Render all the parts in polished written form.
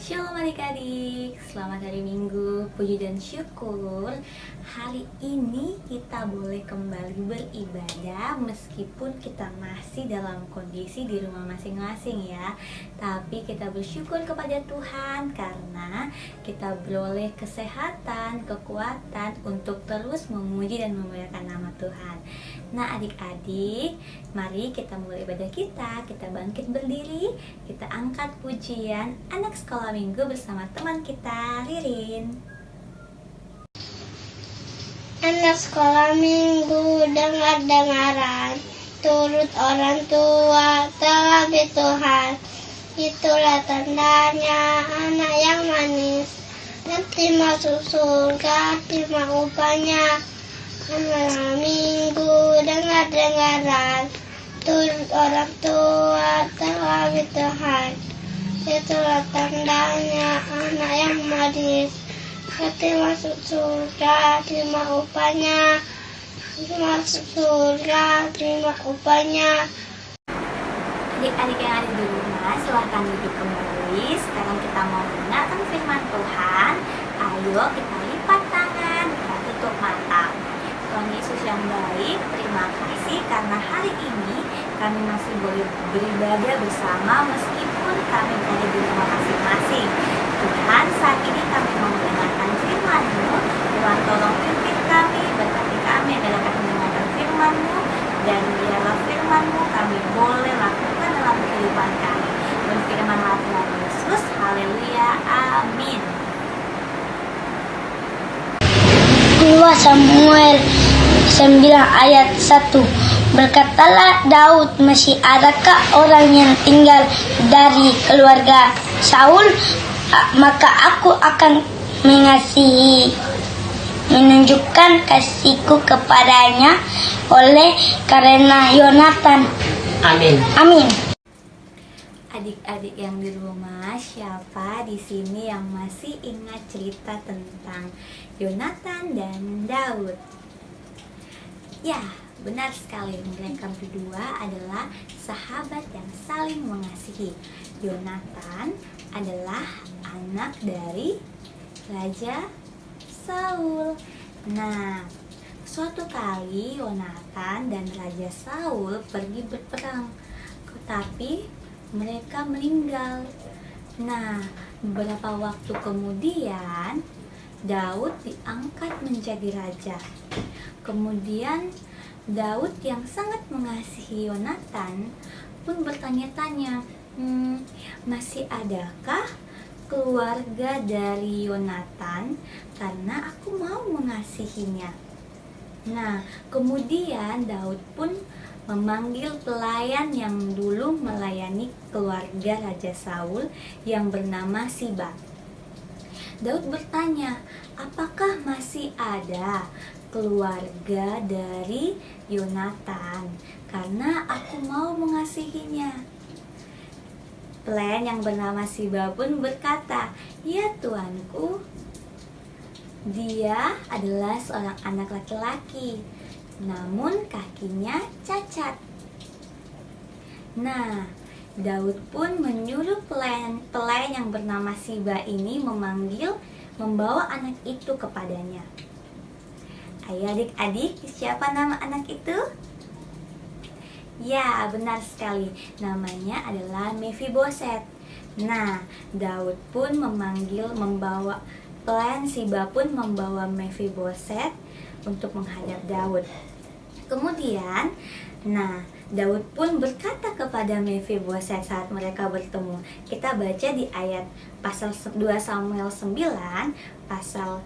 Shalom adik-adik, selamat hari Minggu, puji dan syukur. Hari ini kita boleh kembali beribadah meskipun kita masih dalam kondisi di rumah masing-masing ya. Tapi kita bersyukur kepada Tuhan karena kita beroleh kesehatan, kekuatan untuk terus memuji dan memuliakan nama Tuhan. Nah adik-adik, mari kita mulai ibadah kita bangkit berdiri, kita angkat pujian anak sekolah minggu bersama teman kita, Ririn. Anak sekolah minggu dengar-dengaran, turut orang tua terlebih Tuhan. Itulah tandanya anak yang manis, nanti masuk surga, terima upahnya. Anak minggu dengar-dengaran, turut orang tua terlebih Tuhan. Itulah tandanya anak yang manis, nanti masuk surga, terima upahnya. Masuk surga, terima upahnya. Adik-adik yang ada di rumah, silahkan duduk kembali. Sekarang kita mau mendengarkan firman Tuhan. Ayo kita lipat tangan, kita tutup mata. Tuhan Yesus yang baik, terima kasih karena hari ini kami masih boleh beribadah bersama meskipun kami berada di rumah masing-masing. Tuhan, saat ini kami mau mendengarkan firman-Mu. Tuhan, tolong pimpin kami, berkati kami adalah kami mendengarkan firman-Mu, dan biarlah firman-Mu kami boleh lakukan dalam kehidupan kami. Berfirmanlah Tuhan Yesus, haleluya, amin. 2 Samuel 9 ayat 1. Berkatalah Daud, masih adakah orang yang tinggal dari keluarga Saul? Maka aku akan mengasihi, menunjukkan kasihku kepadanya oleh karena Yonatan. Amin. Amin. Adik-adik yang di rumah, siapa di sini yang masih ingat cerita tentang Yonatan dan Daud? Ya, benar sekali. Mereka berdua adalah sahabat yang saling mengasihi. Yonatan adalah anak dari Raja Saul. Nah, suatu kali Yonatan dan Raja Saul pergi berperang, tetapi mereka meninggal. Nah, beberapa waktu kemudian Daud diangkat menjadi raja. Kemudian Daud yang sangat mengasihi Yonatan pun bertanya-tanya, masih adakah keluarga dari Yonatan? Karena aku mau mengasihinya. Nah, kemudian Daud pun memanggil pelayan yang dulu melayani keluarga Raja Saul yang bernama Siba. Daud bertanya, apakah masih ada keluarga dari Yonatan? Karena aku mau mengasihinya. Pelayan yang bernama Siba pun berkata, ya tuanku, dia adalah seorang anak laki-laki, namun kakinya cacat. Nah, Daud pun menyuruh pelayan yang bernama Siba ini membawa anak itu kepadanya. Ayo adik-adik, siapa nama anak itu? Ya, benar sekali. Namanya adalah Mephiboset. Nah, Daud pun pelayan Siba pun membawa Mephiboset untuk menghadap Daud. Kemudian, Daud pun berkata kepada Mephiboset saat mereka bertemu. Kita baca di ayat pasal 2 Samuel 9, pasal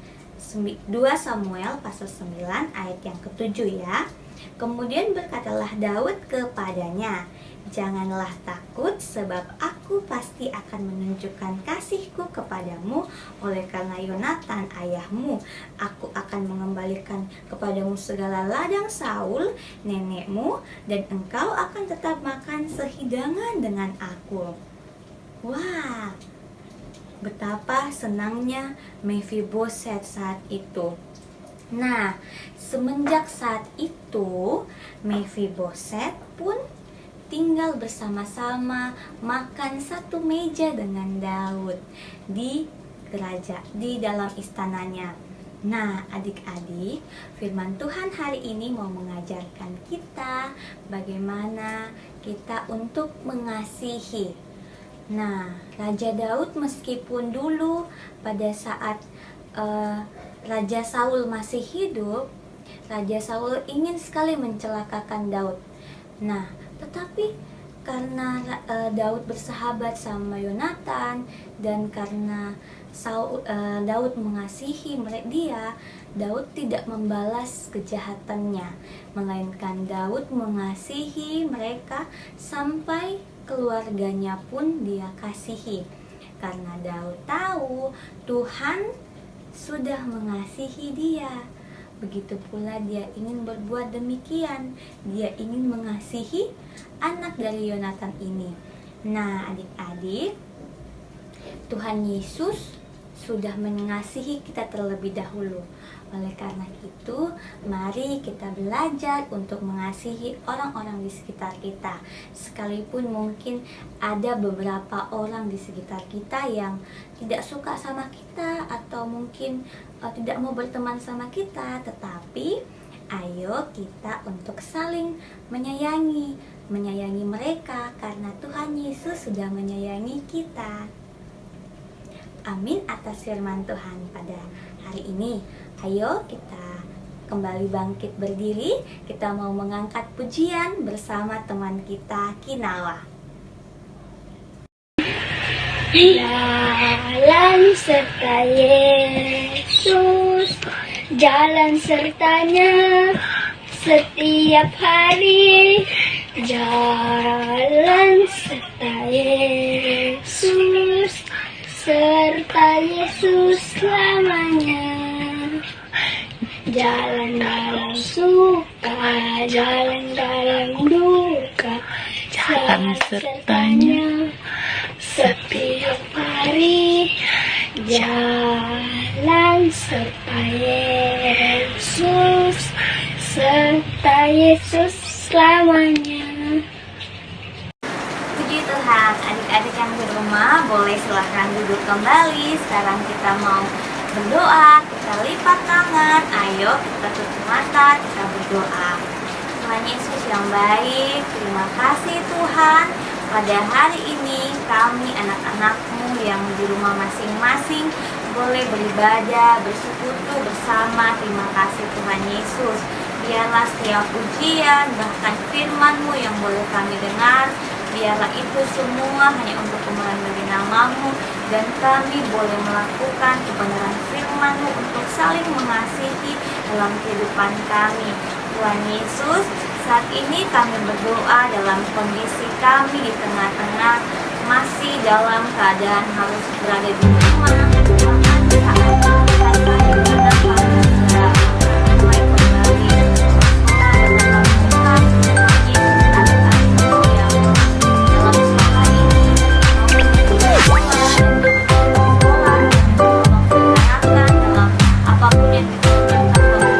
2 Samuel pasal 9 ayat yang ke-7 ya. Kemudian berkatalah Daud kepadanya, janganlah takut, sebab aku pasti akan menunjukkan kasihku kepadamu oleh karena Yonatan ayahmu. Aku akan mengembalikan kepadamu segala ladang Saul nenekmu, dan engkau akan tetap makan sehidangan dengan aku. Wah, betapa senangnya Mephiboset saat itu. Nah, semenjak saat itu Mephiboset pun tinggal bersama-sama makan satu meja dengan Daud di dalam istananya. Nah, adik-adik, firman Tuhan hari ini mau mengajarkan kita bagaimana kita untuk mengasihi. Nah, Raja Daud meskipun dulu pada saat Raja Saul masih hidup, Raja Saul ingin sekali mencelakakan Daud. Nah, tetapi karena Daud bersahabat sama Yonatan dan karena Daud mengasihi dia, Daud tidak membalas kejahatannya, melainkan Daud mengasihi mereka sampai keluarganya pun dia kasihi. Karena Daud tahu Tuhan sudah mengasihi dia. Begitu pula dia ingin berbuat demikian. Dia ingin mengasihi anak dari Yonatan ini. Nah, adik-adik, Tuhan Yesus sudah mengasihi kita terlebih dahulu. Oleh karena itu, mari kita belajar untuk mengasihi orang-orang di sekitar kita. Sekalipun mungkin ada beberapa orang di sekitar kita yang tidak suka sama kita atau mungkin tidak mau berteman sama kita, tetapi ayo kita untuk saling menyayangi mereka karena Tuhan Yesus sudah menyayangi kita. Amin atas firman Tuhan pada hari ini. Ayo kita kembali bangkit berdiri. Kita mau mengangkat pujian bersama teman kita Kinawa. Jalan serta Yesus, jalan sertanya setiap hari. Jalan serta Yesus, serta Yesus selamanya. Jalan dalam suka, jalan dalam duka, jalan sertanya setiap hari. Jalan serta Yesus, serta Yesus selamanya. Puji Tuhan, adik-adik yang di rumah boleh silahkan duduk kembali. Sekarang kita mau berdoa, kita lipat tangan. Ayo kita tutup mata, kita berdoa. Tuhan Yesus yang baik, terima kasih Tuhan. Pada hari ini kami anak-anak-Mu yang di rumah masing-masing boleh beribadah, bersekutu bersama. Terima kasih Tuhan Yesus. Biarlah setiap ujian, bahkan firman-Mu yang boleh kami dengar, biarlah itu semua hanya untuk kemuliaan bagi nama-Mu, dan kami boleh melakukan kebenaran firman-Mu untuk saling mengasihi dalam kehidupan kami. Tuhan Yesus, saat ini kami berdoa dalam kondisi kami di tengah-tengah masih dalam keadaan harus berada di rumah. Bahkan saat kami mulai kembali dalam Tuhan, Yesus adik-adikku yang dalam sekolah ini dalam apapun yang diperlukan dalam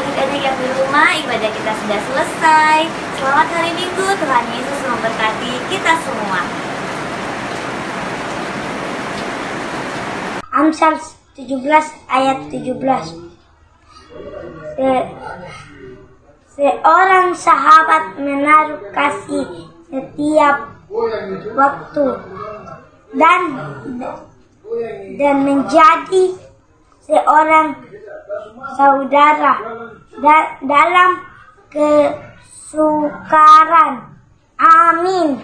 adik-adik yang di rumah, ibadah kita sudah selesai. Selamat hari Minggu, Tuhan Yesus memberkati kita semua. Amsal 17 ayat 17. Seorang sahabat menaruh kasih setiap waktu dan menjadi seorang saudara dalam kesukaran. Amin.